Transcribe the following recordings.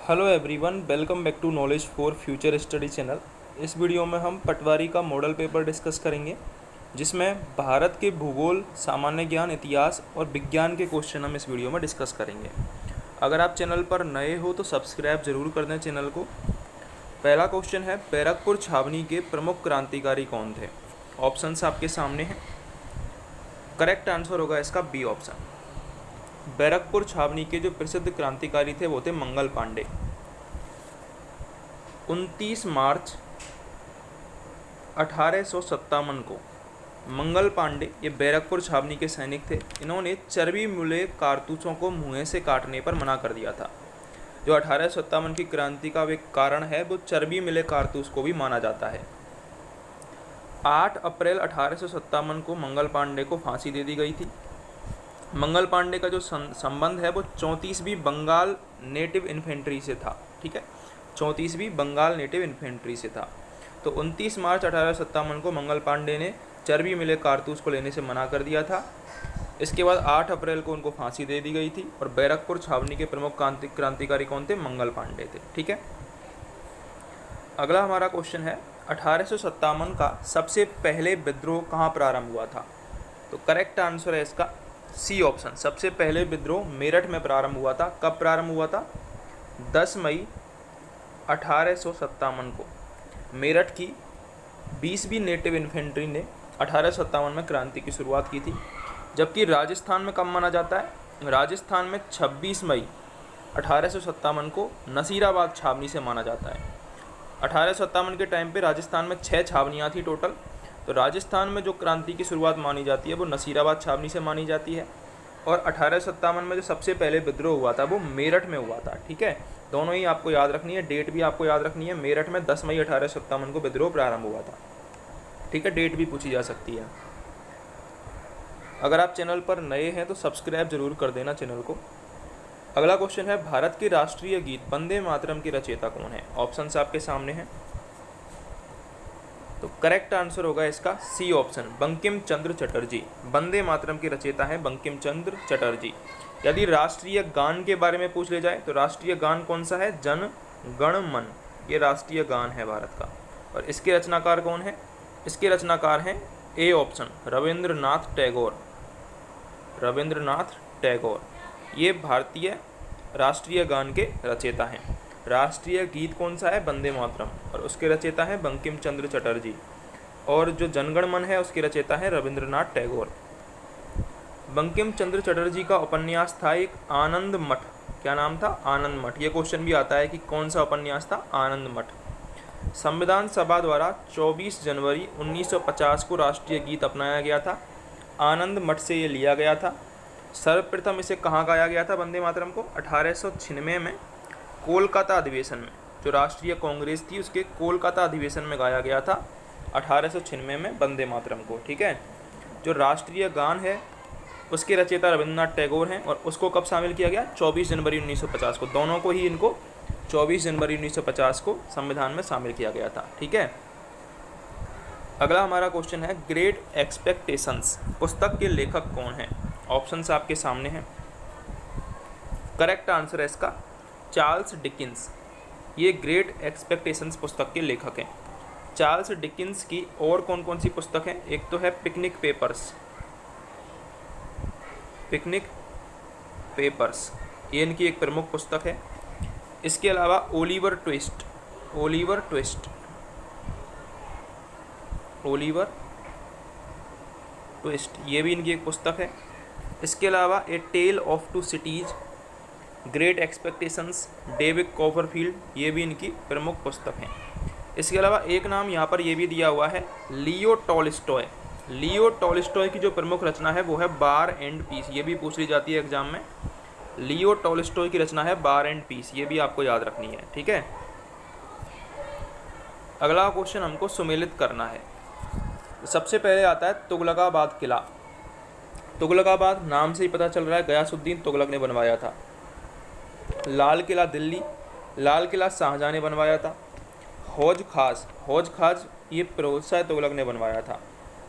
Hello everyone, welcome back to knowledge for future study channel. इस video में हम पटवारी का मॉडल पेपर डिस्कस करेंगे, जिसमें भारत के भूगोल, सामान्य ज्ञान, इतिहास और विज्ञान के क्वेश्चन हम इस वीडियो में डिस्कस करेंगे। अगर आप चैनल पर नए हो तो सब्सक्राइब जरूर कर दें चैनल को। पहला क्वेश्चन है, बैरकपुर छावनी के प्रमुख क्रांतिकारी कौन थे? ऑप्शंस आपके सामने हैं। करेक्ट आंसर होगा इसका बी ऑप्शन। बैरकपुर छावनी के जो प्रसिद्ध क्रांतिकारी थे वो थे मंगल पांडे। 29 मार्च 1857 को मंगल पांडे ये बैरकपुर छावनी के सैनिक थे। इन्होंने चर्बी मिले कारतूसों को मुँह से काटने पर मना कर दिया था। जो 1857 की क्रांति का एक कारण है वो चर्बी मिले कारतूस को भी माना जाता है। 8 अप्रैल 1857 को मंगल पांडे को फांसी दे दी गई थी। मंगल पांडे का जो संबंध है वो 34वीं बंगाल नेटिव इन्फेंट्री से था। ठीक है, 34वीं बंगाल नेटिव इन्फेंट्री से था। तो 29 मार्च 1857 को मंगल पांडे ने चर्बी मिले कारतूस को लेने से मना कर दिया था। इसके बाद 8 अप्रैल को उनको फांसी दे दी गई थी। और बैरकपुर छावनी के प्रमुख क्रांतिकारी कौन थे? मंगल पांडे थे। ठीक है, अगला हमारा क्वेश्चन है, 1857 का सबसे पहले विद्रोह कहाँ प्रारंभ हुआ था? तो करेक्ट आंसर है इसका सी ऑप्शन। सबसे पहले विद्रोह मेरठ में प्रारंभ हुआ था। कब प्रारंभ हुआ था? 10 मई 1857 को मेरठ की 20वीं नेटिव इन्फेंट्री ने 1857 में क्रांति की शुरुआत की थी। जबकि राजस्थान में कब माना जाता है? राजस्थान में 26 मई 1857 को नसीराबाद छावनी से माना जाता है। 1857 के टाइम पे राजस्थान में 6 छावनियाँ थी टोटल। तो राजस्थान में जो क्रांति की शुरुआत मानी जाती है वो नसीराबाद छावनी से मानी जाती है। और 1857 में जो सबसे पहले विद्रोह हुआ था वो मेरठ में हुआ था। ठीक है, दोनों ही आपको याद रखनी है, डेट भी आपको याद रखनी है। मेरठ में 10 मई 1857 को विद्रोह प्रारंभ हुआ था। ठीक है, डेट भी पूछी जा सकती है। अगर आप चैनल पर नए हैं तो सब्सक्राइब जरूर कर देना चैनल को। अगला क्वेश्चन है, भारत के राष्ट्रीय गीत वंदे मातरम के रचयिता कौन है? ऑप्शंस आपके सामने हैं। तो करेक्ट आंसर होगा इसका सी ऑप्शन, बंकिम चंद्र चटर्जी। वंदे मातरम के रचयिता हैं बंकिम चंद्र चटर्जी। यदि राष्ट्रीय गान के बारे में पूछ ले जाए तो राष्ट्रीय गान कौन सा है? जन गण मन, ये राष्ट्रीय गान है भारत का। और इसके रचनाकार कौन है? इसके रचनाकार हैं ए ऑप्शन, रविंद्रनाथ टैगोर। रविंद्रनाथ टैगोर ये भारतीय राष्ट्रीय गान के रचयिता हैं। राष्ट्रीय गीत कौन सा है? वंदे मातरम, और उसके रचयिता हैं बंकिम चंद्र चटर्जी। और जो जनगण मन है उसके रचयिता हैं रविंद्रनाथ टैगोर। बंकिम चंद्र चटर्जी का उपन्यास था एक आनंद मठ। क्या नाम था? आनंद मठ। ये क्वेश्चन भी आता है कि कौन सा उपन्यास था? आनंद मठ। संविधान सभा द्वारा 24 जनवरी 1950 को राष्ट्रीय गीत अपनाया गया था। आनंद मठ से ये लिया गया था। सर्वप्रथम इसे कहाँ गाया गया था वंदे मातरम को? 1896 में कोलकाता अधिवेशन में, जो राष्ट्रीय कांग्रेस थी उसके कोलकाता अधिवेशन में गाया गया था 1896 में वंदे मातरम को। ठीक है, जो राष्ट्रीय गान है उसके रचयिता रविंद्रनाथ टैगोर हैं। और उसको कब शामिल किया गया? 24 जनवरी 1950 को। दोनों को ही इनको 24 जनवरी 1950 को संविधान में शामिल किया गया था। ठीक है, अगला हमारा क्वेश्चन है, ग्रेट एक्सपेक्टेशंस पुस्तक के लेखक कौन हैं? ऑप्शंस आपके सामने हैं। करेक्ट आंसर है इसका चार्ल्स डिकिंस। ये ग्रेट एक्सपेक्टेशंस पुस्तक के लेखक हैं। चार्ल्स डिकिंस की और कौन कौन सी पुस्तक हैं? एक तो है पिकनिक पेपर्स। पिकनिक पेपर्स ये इनकी एक प्रमुख पुस्तक है। इसके अलावा Oliver Twist, Oliver Twist, Oliver Twist ये भी इनकी एक पुस्तक है। इसके अलावा A Tale of Two Cities, Great Expectations, David Copperfield, ये भी इनकी प्रमुख पुस्तक हैं। इसके अलावा एक नाम यहाँ पर ये भी दिया हुआ है, लियो टॉलस्टॉय। लियो टॉलस्टॉय की जो प्रमुख रचना है वो है वार एंड पीस। ये भी पूछ ली जाती है एग्जाम में। लियो टॉलस्टॉय की रचना है वार एंड पीस, ये भी आपको याद रखनी है। ठीक है, अगला क्वेश्चन हमको सुमेलित करना है। सबसे पहले आता है तुगलकाबाद किला। तुगलकाबाद नाम से ही पता चल रहा है गयासुद्दीन तुगलक ने बनवाया था। लाल किला दिल्ली, लाल किला शाहजहाँ ने बनवाया था। हौज खास, हौज खास ये फिरोज शाह तुगलक ने बनवाया था।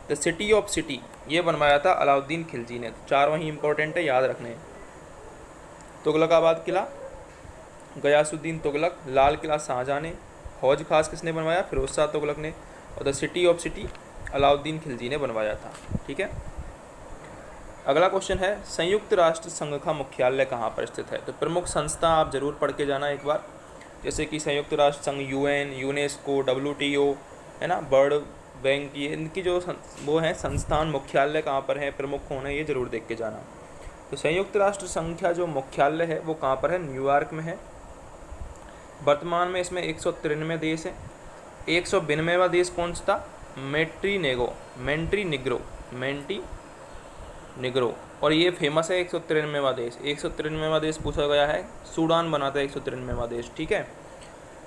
द सिटी ऑफ सिटी ये बनवाया था अलाउद्दीन खिलजी ने। चारों ही इंपॉर्टेंट है, याद रखने हैं। तुगलकाबाद किला, गयासुद्दीन तुगलक। लाल किला शाहजहाँ ने। हौज खास किसने बनवाया? फिरोज शाह तुगलक ने। और the city of city Alauddin Khilji ने बनवाया था। ठीक है। अगला क्वेश्चन है, संयुक्त राष्ट्र संघ का मुख्यालय कहाँ पर स्थित है? तो प्रमुख संस्था आप जरूर पढ़ के जाना एक बार, जैसे कि संयुक्त राष्ट्र संघ, यूएन, यूनेस्को, WTO, है ना, वर्ल्ड बैंक, ये इनकी जो वो हैं संस्थान, मुख्यालय कहाँ पर है, प्रमुख कौन है, ये जरूर देख के जाना। तो संयुक्त राष्ट्र संघ का जो मुख्यालय है वो कहाँ पर है? न्यूयॉर्क में है। वर्तमान में इसमें 193 देश है। 192वां देश कौन सा था? मेंटीनिग्रो। और ये फेमस है 193वां देश। 193वां देश पूछा गया है, सूडान बना था 193वां देश। ठीक है।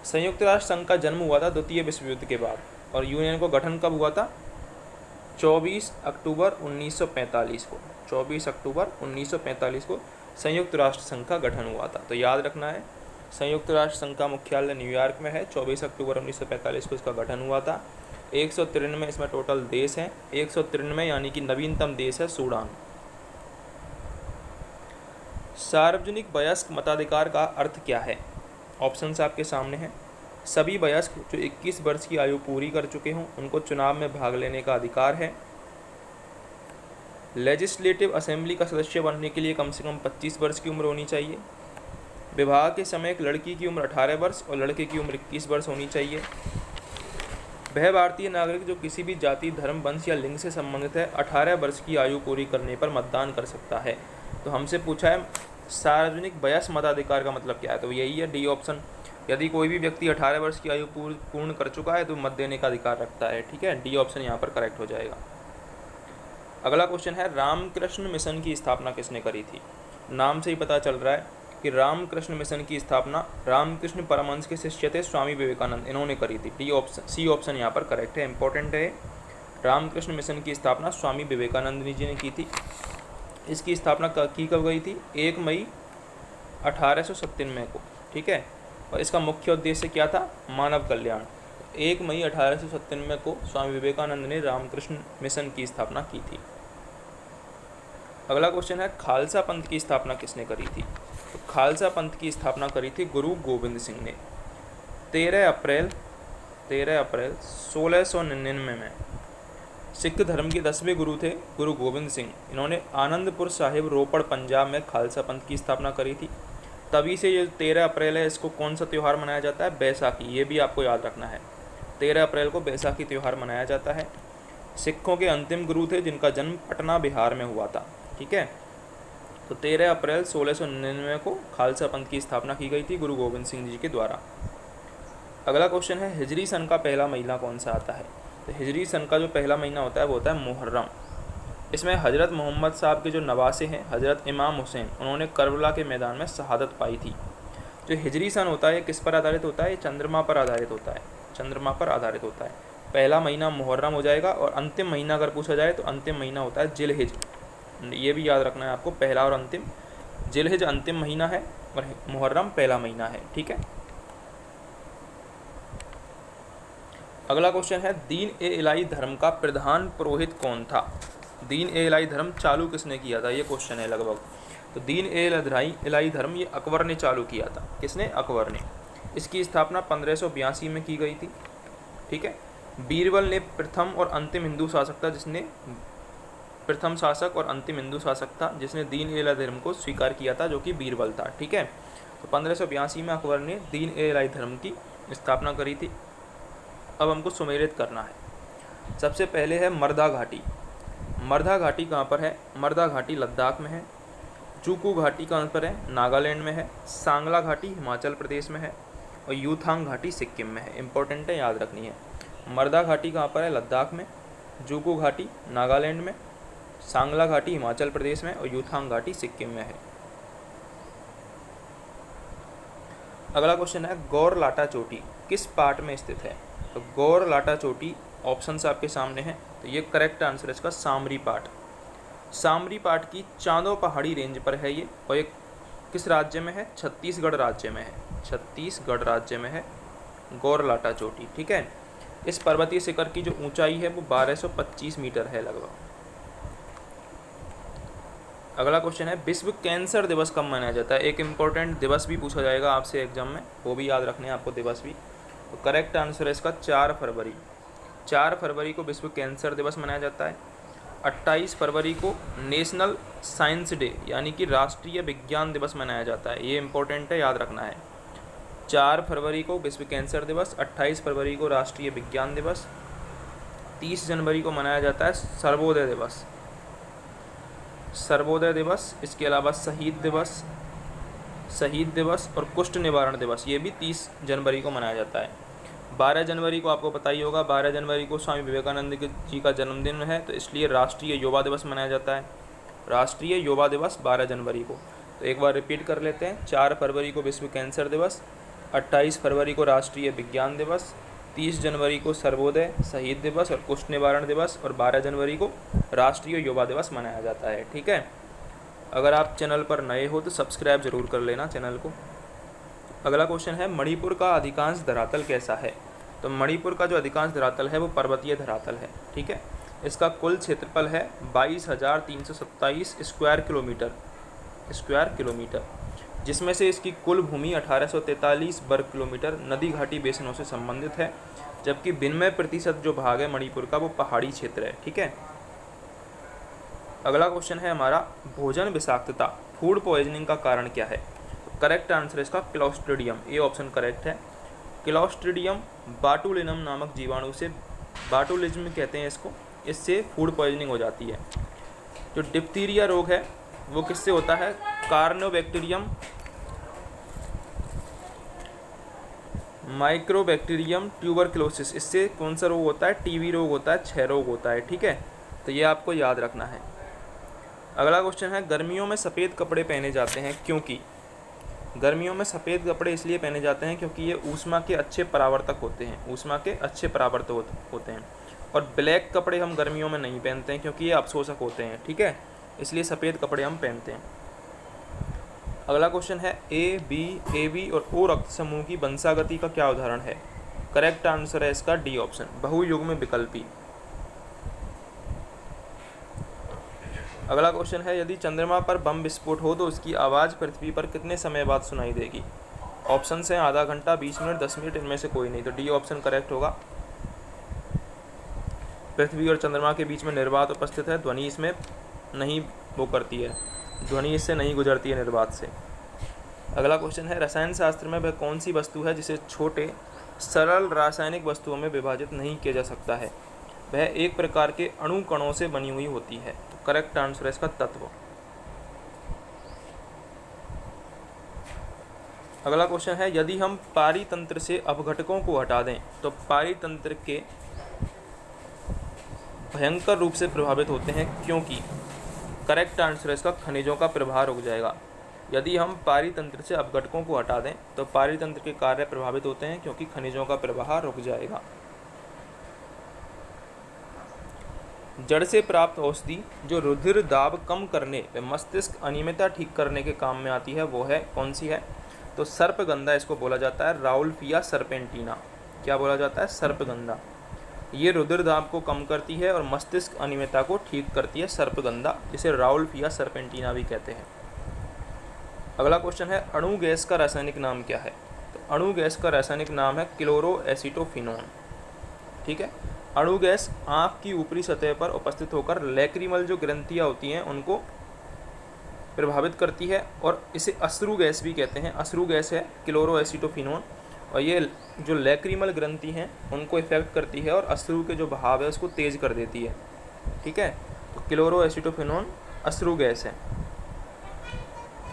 संयुक्त राष्ट्र संघ का जन्म हुआ था द्वितीय विश्व युद्ध के बाद, और यूनियन को गठन कब हुआ था? 24 अक्टूबर 1945 को। 24 अक्टूबर 1945 को संयुक्त राष्ट्र संघ का गठन हुआ था। तो याद रखना है, संयुक्त राष्ट्र संघ का मुख्यालय न्यूयॉर्क में है। 24 अक्टूबर 1945 को इसका गठन हुआ था। 193 इसमें टोटल देश हैं। 193 यानी कि नवीनतम देश है सूडान। सार्वजनिक वयस्क मताधिकार का अर्थ क्या है? ऑप्शंस आपके सामने हैं। सभी वयस्क जो 21 वर्ष की आयु पूरी कर चुके हों उनको चुनाव में भाग लेने का अधिकार है। लेजिस्लेटिव असेंबली का सदस्य बनने के लिए कम से कम 25 वर्ष की उम्र होनी चाहिए। विवाह के समय एक लड़की की उम्र 18 वर्ष और लड़के की उम्र 21 वर्ष होनी चाहिए। वह भारतीय नागरिक जो किसी भी जाति, धर्म, वंश या लिंग से संबंधित है 18 वर्ष की आयु पूरी करने पर मतदान कर सकता है। तो हमसे पूछा है सार्वजनिक वयस्क मताधिकार का मतलब क्या है, तो यही है डी ऑप्शन। यदि कोई भी व्यक्ति 18 वर्ष की आयु पूर्ण कर चुका है तो मत देने का अधिकार रखता है। ठीक है, डी ऑप्शन यहाँ पर करेक्ट हो जाएगा। अगला क्वेश्चन है, रामकृष्ण मिशन की स्थापना किसने करी थी? नाम से ही पता चल रहा है कि रामकृष्ण मिशन की स्थापना रामकृष्ण परमहंस के शिष्य थे स्वामी विवेकानंद, इन्होंने करी थी। डी ऑप्शन, सी ऑप्शन यहाँ पर करेक्ट है, इंपॉर्टेंट है। रामकृष्ण मिशन की स्थापना स्वामी विवेकानंद जी ने की थी। इसकी स्थापना कब गई थी? 1 मई 1897 को। ठीक है, और इसका मुख्य उद्देश्य क्या था? मानव कल्याण। 1 मई 1897 को स्वामी विवेकानंद ने रामकृष्ण मिशन की स्थापना की थी। अगला क्वेश्चन है, खालसा पंथ की स्थापना किसने करी थी? तो खालसा पंथ की स्थापना करी थी गुरु गोविंद सिंह ने। 13 अप्रैल 1699 में सिख धर्म के 10वें गुरु थे गुरु गोविंद सिंह। इन्होंने आनंदपुर साहिब, रोपड़, पंजाब में खालसा पंथ की स्थापना करी थी। तभी से ये 13 अप्रैल है, इसको कौन सा त्यौहार मनाया जाता है? बैसाखी। ये भी आपको याद रखना है, 13 अप्रैल को बैसाखी त्यौहार मनाया जाता है। सिखों के अंतिम गुरु थे जिनका जन्म पटना, बिहार में हुआ था। ठीक है, तो 13 अप्रैल 1699 को खालसा पंथ की स्थापना की गई थी गुरु गोविंद सिंह जी के द्वारा। अगला क्वेश्चन है, हिजरी सन का पहला महीना कौन सा आता है? तो हिजरी सन का जो पहला महीना होता है वो होता है मुहर्रम। इसमें हज़रत मोहम्मद साहब के जो नवासे हैं हज़रत इमाम हुसैन, उन्होंने करबला के मैदान में शहादत पाई थी। जो हिजरी सन होता है किस पर आधारित होता है? चंद्रमा पर आधारित होता है। चंद्रमा पर आधारित होता है। पहला महीना मुहर्रम हो जाएगा, और अंतिम महीना अगर पूछा जाए तो अंतिम महीना होता है जिलहिज। ये भी याद रखना है आपको, पहला और अंतिम। जिलहिज अंतिम महीना है और मुहर्रम पहला महीना है। ठीक है। अगला क्वेश्चन है, दीन ए इलाही धर्म का प्रधान पुरोहित कौन था? दीन ए इलाही धर्म चालू किसने किया था? ये क्वेश्चन है लगभग। तो दीन ए इलाही धर्म ये अकबर ने चालू किया था। किसने? अकबर ने। इसकी स्थापना 1582 में की गई थी। ठीक है। बीरबल ने प्रथम और अंतिम हिंदू शासक था जिसने प्रथम शासक और अंतिम हिंदू शासक था जिसने दीन ए इलाही धर्म को स्वीकार किया था, जो कि बीरबल था। ठीक है। तो 1582 में अकबर ने दीन ए इलाही धर्म की स्थापना करी थी। अब हमको सुमेलित करना है। सबसे पहले है मर्दा घाटी। मर्दा घाटी कहाँ पर है? मर्दा घाटी लद्दाख में है। जूकू घाटी कहाँ पर है? नागालैंड में है। सांगला घाटी हिमाचल प्रदेश में है, और यूथांग घाटी सिक्किम में है। इंपॉर्टेंट है, याद रखनी है। मर्दा घाटी कहाँ पर है? लद्दाख में। जूकू घाटी नागालैंड में। सांगला घाटी हिमाचल प्रदेश में, और यूथांग घाटी सिक्किम में है। अगला क्वेश्चन है, गौर लाटा चोटी किस पार्ट में स्थित है? तो गौर लाटा चोटी ऑप्शंस आपके सामने हैं। तो ये करेक्ट आंसर है इसका सामरी पाट। सामरी पाट की चांदो पहाड़ी रेंज पर है ये, और ये किस राज्य में है? छत्तीसगढ़ राज्य में है। छत्तीसगढ़ राज्य में है गौर लाटा चोटी। ठीक है। इस पर्वतीय शिखर की जो ऊंचाई है वो 1225 मीटर है लगभग। अगला क्वेश्चन है विश्व कैंसर दिवस कब मनाया जाता है। एक इम्पोर्टेंट दिवस भी पूछा जाएगा आपसे एग्जाम में, वो भी याद रखने हैं आपको दिवस भी। तो करेक्ट आंसर है इसका 4 फरवरी। 4 फरवरी को विश्व कैंसर दिवस मनाया जाता है। 28 फरवरी को नेशनल साइंस डे यानी कि राष्ट्रीय विज्ञान दिवस मनाया जाता है। ये इंपॉर्टेंट है, याद रखना है। 4 फरवरी को विश्व कैंसर दिवस, 28 फरवरी को राष्ट्रीय विज्ञान दिवस, 30 जनवरी को मनाया जाता है सर्वोदय दिवस। सर्वोदय दिवस, इसके अलावा शहीद दिवस और कुष्ठ निवारण दिवस, ये भी 30 जनवरी को मनाया जाता है। 12 जनवरी को आपको पता ही होगा, 12 जनवरी को स्वामी विवेकानंद जी का जन्मदिन है, तो इसलिए राष्ट्रीय युवा दिवस मनाया जाता है। राष्ट्रीय युवा दिवस 12 जनवरी को। तो एक बार रिपीट कर लेते हैं। 4 फरवरी को विश्व कैंसर दिवस, 28 फरवरी को राष्ट्रीय विज्ञान दिवस, 30 जनवरी को सर्वोदय, शहीद दिवस और कुष्ठ निवारण दिवस, और 12 जनवरी को राष्ट्रीय युवा दिवस मनाया जाता है। ठीक है, अगर आप चैनल पर नए हो तो सब्सक्राइब जरूर कर लेना चैनल को। अगला क्वेश्चन है मणिपुर का अधिकांश धरातल कैसा है। तो मणिपुर का जो अधिकांश धरातल है वो पर्वतीय धरातल है। ठीक है, इसका कुल क्षेत्रफल है 22,327 स्क्वायर किलोमीटर, जिसमें से इसकी कुल भूमि 1843 वर्ग किलोमीटर नदी घाटी बेसिनों से संबंधित है, जबकि 92% जो भाग है मणिपुर का वो पहाड़ी क्षेत्र है। ठीक है, अगला क्वेश्चन है हमारा भोजन विषाक्तता, फूड पॉइजनिंग का कारण क्या है। तो करेक्ट आंसर है इसका क्लोस्ट्रीडियम, ये ऑप्शन करेक्ट है। क्लोस्ट्रीडियम बाटुलिनम नामक जीवाणु से, बाटुलिज्म कहते हैं इसको, इससे फूड पॉइजनिंग हो जाती है। जो डिप्थीरिया रोग है वो किससे होता है, कार्नोबैक्टीरियम माइक्रोबैक्टीरियम ट्यूबरक्लोसिस, इससे कौन सा रोग होता है, टीबी रोग होता है, क्षय रोग होता है। ठीक है, तो ये आपको याद रखना है। अगला क्वेश्चन है गर्मियों में सफ़ेद कपड़े पहने जाते हैं क्योंकि। गर्मियों में सफ़ेद कपड़े इसलिए पहने जाते हैं क्योंकि ये ऊष्मा के अच्छे परावर्तक होते हैं, और ब्लैक कपड़े हम गर्मियों में नहीं पहनते हैं क्योंकि ये अवशोषक होते हैं। ठीक है, इसलिए सफ़ेद कपड़े हम पहनते हैं। अगला क्वेश्चन है ए बी और ओ रक्त समूह की वंशागति का क्या उदाहरण है। करेक्ट आंसर है इसका डी ऑप्शन, बहुयुग्म विकल्पी। अगला क्वेश्चन है यदि चंद्रमा पर बम विस्फोट हो तो उसकी आवाज़ पृथ्वी पर कितने समय बाद सुनाई देगी। ऑप्शन हैं आधा घंटा, 20 मिनट, 10 मिनट, इनमें से कोई नहीं। तो डी ऑप्शन करेक्ट होगा। पृथ्वी और चंद्रमा के बीच में निर्वात उपस्थित है, ध्वनि इसमें नहीं वो करती है, ध्वनि इससे नहीं गुजरती है निर्वात से। अगला क्वेश्चन है रसायन शास्त्र में वह कौन सी वस्तु है जिसे छोटे सरल रासायनिक वस्तुओं में विभाजित नहीं किया जा सकता है। वह एक प्रकार के अणु कणों से बनी हुई होती है। तो करेक्ट आंसर है इसका तत्व। अगला क्वेश्चन है यदि हम पारितंत्र से अपघटकों को हटा दें तो पारितंत्र के भयंकर रूप से प्रभावित होते हैं क्योंकि। करेक्ट आंसर है इसका खनिजों का प्रवाह रुक जाएगा। यदि हम पारितंत्र से अपघटकों को हटा दें तो पारितंत्र के कार्य प्रभावित होते हैं क्योंकि खनिजों का प्रवाह रुक जाएगा। जड़ से प्राप्त औषधि जो रुधिर दाब कम करने व मस्तिष्क अनियमितता ठीक करने के काम में आती है वो है कौन सी है। तो सर्पगंधा इसको बोला जाता है, राउल्फिया सर्पेंटिना। क्या बोला जाता है, सर्पगंधा। ये रुधिर दाब को कम करती है और मस्तिष्क अनियमितता को ठीक करती है, सर्पगंधा, जिसे राउल्फिया सर्पेंटिना भी कहते हैं। अगला क्वेश्चन है अणु गैस का रासायनिक नाम क्या है। तो अणु गैस का रासायनिक नाम है क्लोरोएसिटोफिनोन। ठीक है, अणु गैस आँख की ऊपरी सतह पर उपस्थित होकर लैक्रिमल जो ग्रंथियाँ होती हैं उनको प्रभावित करती है और इसे अश्रु गैस भी कहते हैं। अश्रु गैस है क्लोरोएसिटोफिनोन, और ये जो लैक्रिमल ग्रंथि हैं उनको इफेक्ट करती है और अश्रु के जो बहाव है उसको तेज कर देती है। ठीक है, तो क्लोरोएसिटोफिनोन अश्रु गैस है।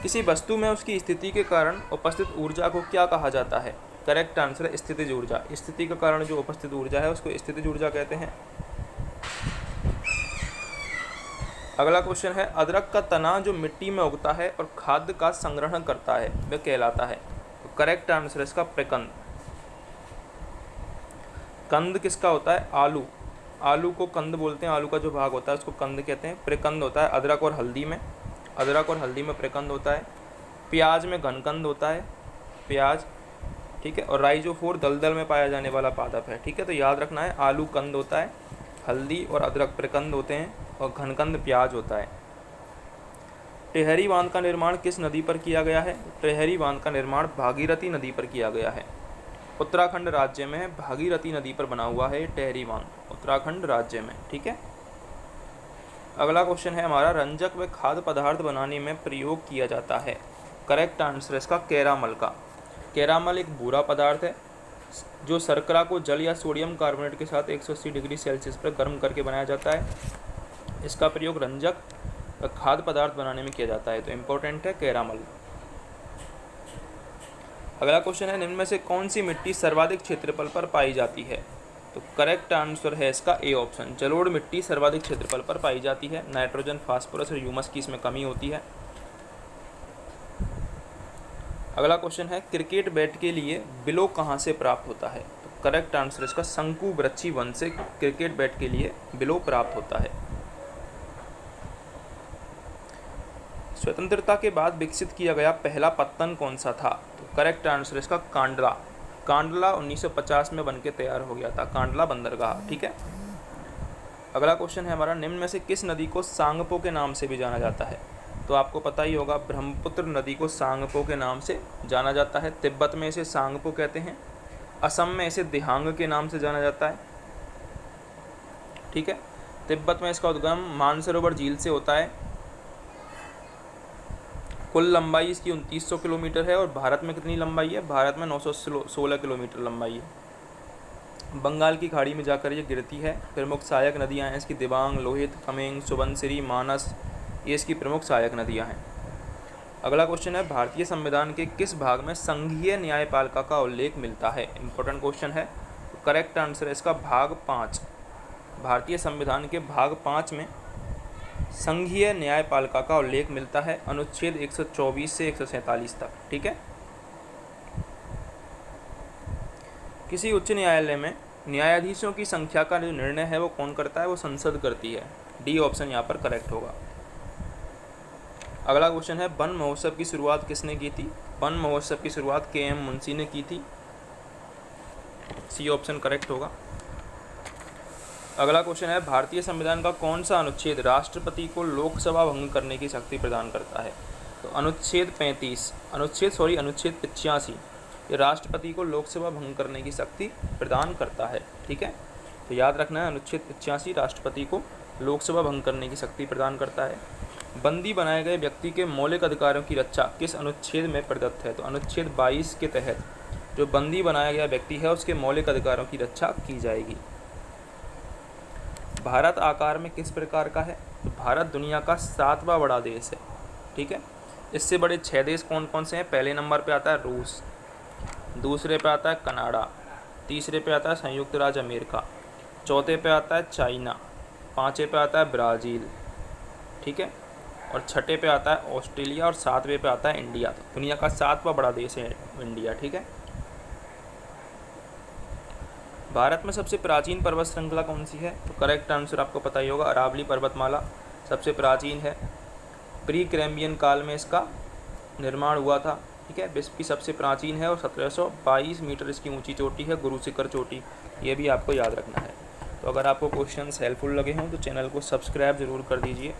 किसी वस्तु में उसकी स्थिति के कारण उपस्थित ऊर्जा को क्या कहा जाता है। करेक्ट आंसर है स्थितिज ऊर्जा। स्थिति के कारण जो उपस्थित ऊर्जा है उसको स्थितिज ऊर्जा कहते हैं। अगला क्वेश्चन है अदरक का तना जो मिट्टी में उगता है और खाद्य का संग्रहण करता है वह कहलाता है। तो करेक्ट आंसर है इसका प्रकंद। कंद किसका होता है, आलू। आलू को कंद बोलते हैं, आलू का जो भाग होता है उसको कंद कहते हैं। प्रकंद होता है अदरक और हल्दी में, अदरक और हल्दी में प्रकंद होता है। प्याज में घनकंद होता है, प्याज। ठीक है, और राइजोफोर दलदल में पाया जाने वाला पादप है। ठीक है, तो याद रखना है आलू कंद होता है, हल्दी और अदरक प्रकंद होते हैं और घनकंद प्याज होता है। टेहरी बांध का निर्माण किस नदी पर किया गया है? टेहरी बांध का निर्माण भागीरथी नदी पर किया गया है। उत्तराखंड राज्य में भागीरथी नदी पर बना हुआ है ये टेहरी बांध, उत्तराखंड राज्य में। ठीक है। अगला क्वेश्चन है हमारा, रंजक व खाद्य पदार्थ बनाने में प्रयोग किया जाता है। करेक्ट आंसर है इसका कैरामल का। कैरामल एक भूरा पदार्थ है जो शर्करा को जल या सोडियम कार्बोनेट के साथ 180 डिग्री सेल्सियस पर गर्म करके बनाया जाता है। इसका प्रयोग रंजक व खाद्य पदार्थ बनाने में किया जाता है, तो इम्पोर्टेंट है कैरामल। अगला क्वेश्चन है, निम्न में से कौन सी मिट्टी सर्वाधिक क्षेत्रफल पर पाई जाती है? तो करेक्ट आंसर है इसका ए ऑप्शन, जलोढ़ मिट्टी सर्वाधिक क्षेत्रफल पर पाई जाती है। नाइट्रोजन, फास्फोरस और ह्यूमस की इसमें कमी होती है। अगला क्वेश्चन है, क्रिकेट बैट के लिए बिलो कहाँ से प्राप्त होता है? तो करेक्ट आंसर इसका शंकु वृक्षी वन से क्रिकेट बैट के लिए बिलो प्राप्त होता है। स्वतंत्रता के बाद विकसित किया गया पहला पत्तन कौन सा था? तो करेक्ट आंसर इसका कांडला। कांडला 1950 में बनके तैयार हो गया था, कांडला बंदरगाह। ठीक है। अगला क्वेश्चन है हमारा, निम्न में से किस नदी को सांगपो के नाम से भी जाना जाता है? तो आपको पता ही होगा, ब्रह्मपुत्र नदी को सांगपो के नाम से जाना जाता है। तिब्बत में इसे सांगपो कहते हैं। असम में इसे दिहांग के नाम से जाना जाता है। ठीक है। तिब्बत में इसका उद्गम मानसरोवर झील से होता है। कुल लंबाई इसकी 2900 किलोमीटर है। और भारत में कितनी लंबाई है? भारत में 916 किलोमीटर लंबाई है। बंगाल की खाड़ी में जाकर ये गिरती है। प्रमुख सहायक नदियाँ हैं इसकी दिबांग, लोहित, कमेंग, सुबनसिरी, मानस, ये इसकी प्रमुख सहायक नदियाँ हैं। अगला क्वेश्चन है, भारतीय संविधान के किस भाग में संघीय न्यायपालिका का उल्लेख मिलता है? इंपॉर्टेंट क्वेश्चन है। तो करेक्ट आंसर है इसका भाग 5। भारतीय संविधान के भाग 5 में संघीय न्यायपालिका का उल्लेख मिलता है, अनुच्छेद 124 से 147 तक। ठीक है। किसी उच्च न्यायालय में न्यायाधीशों की संख्या का जो निर्णय है वो कौन करता है? वो संसद करती है। डी ऑप्शन यहाँ पर करेक्ट होगा। अगला क्वेश्चन है, वन महोत्सव की शुरुआत किसने की थी? वन महोत्सव की शुरुआत के.एम. मुंशी ने की थी। सी ऑप्शन करेक्ट होगा। अगला क्वेश्चन है, भारतीय संविधान का कौन सा अनुच्छेद राष्ट्रपति को लोकसभा भंग करने की शक्ति प्रदान करता है? तो अनुच्छेद 85 ये राष्ट्रपति को लोकसभा भंग करने की शक्ति प्रदान करता है। ठीक है। तो याद रखना है, अनुच्छेद 85 राष्ट्रपति को लोकसभा भंग करने की शक्ति प्रदान करता है। बंदी बनाए गए व्यक्ति के मौलिक अधिकारों की रक्षा किस अनुच्छेद में प्रदत्त है? तो अनुच्छेद 22 के तहत जो बंदी बनाया गया व्यक्ति है उसके मौलिक अधिकारों की रक्षा की जाएगी। भारत आकार में किस प्रकार का है? तो भारत दुनिया का 7वां बड़ा देश है। ठीक है। इससे बड़े 6 देश कौन कौन से हैं? पहले नंबर पे आता है रूस, दूसरे पे आता है कनाडा, तीसरे पे आता है संयुक्त राज्य अमेरिका, चौथे पे आता है चाइना, पाँचवें पे आता है ब्राज़ील। ठीक है। और छठे पे आता है ऑस्ट्रेलिया और 7वें पे आता है इंडिया। तो दुनिया का 7वां बड़ा देश है इंडिया। ठीक है। भारत में सबसे प्राचीन पर्वत श्रृंखला कौन सी है? तो करेक्ट आंसर आपको पता ही होगा, अरावली पर्वतमाला सबसे प्राचीन है। प्री कैम्ब्रियन काल में इसका निर्माण हुआ था। ठीक है। विश्व की सबसे प्राचीन है और 1722 मीटर इसकी ऊंची चोटी है, गुरु शिखर चोटी। ये भी आपको याद रखना है। तो अगर आपको क्वेश्चंस हेल्पफुल लगे हों तो चैनल को सब्सक्राइब ज़रूर कर दीजिए।